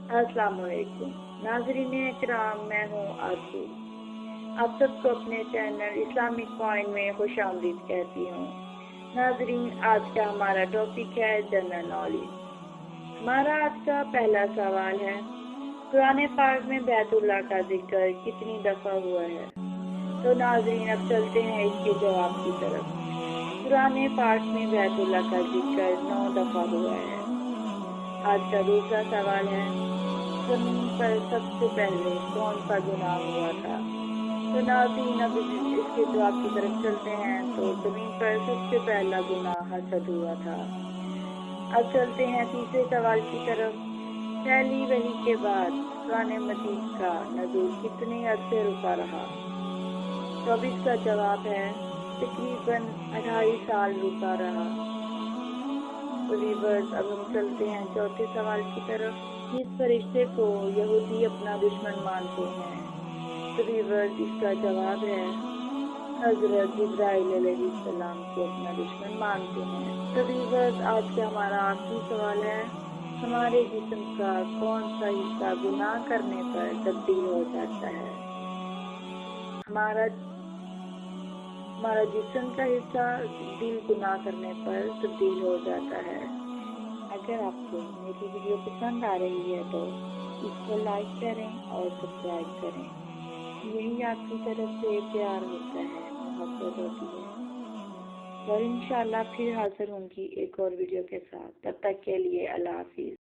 अस्सलाम वालेकुम नाज़रीन इकराम, मैं हूँ आरज़ू। आप सबको अपने चैनल इस्लामिक पॉइंट में खुशामदीद कहती हूँ। नाज़रीन, आज का हमारा टॉपिक है जनरल नॉलेज। हमारा आज का पहला सवाल है, कुरान पाक में बैतुल्लाह का जिक्र कितनी दफ़ा हुआ है? तो नाज़रीन, अब चलते हैं इसके जवाब की तरफ। कुरान पाक में बैतुल्लाह का जिक्र 9 दफ़ा हुआ है। आज का दूसरा सवाल है, ज़मीन पर सबसे पहले कौन सा गुनाह हुआ था? तो नाज़रीन, अब इसके जवाब की तरफ चलते हैं। तो ज़मीन पर सबसे पहला गुनाह हसद हुआ था। अब चलते हैं तीसरे सवाल की तरफ। पहली वही के बाद कुरान मजीद का नज़ूल कितने अरसे रुका रहा? तो अब इसका जवाब है तकरीबन 28 साल रुका रहा। अब हम चलते हैं चौथे सवाल की तरफ। जिस फरिश्ते को यहूदी अपना दुश्मन मानते हैं, तो इसका जवाब है हज़रत जिब्राइल अलैहिस्सलाम को अपना दुश्मन मानते हैं। तो आज का हमारा आखिरी सवाल है, हमारे जिस्म का कौन सा हिस्सा गुनाह करने पर तब्दील हो जाता है? हमारा जिस्म का हिस्सा दिल गुनाह करने पर तब्दील हो जाता है। अगर आपको मेरी वीडियो पसंद आ रही है तो इसको लाइक करें और सब्सक्राइब करें। यही आपकी तरफ से प्यार होता है, मोहब्बत होती है। और इंशाल्लाह फिर हाजिर होंगी एक और वीडियो के साथ। तब तक के लिए अल्लाह हाफिज़।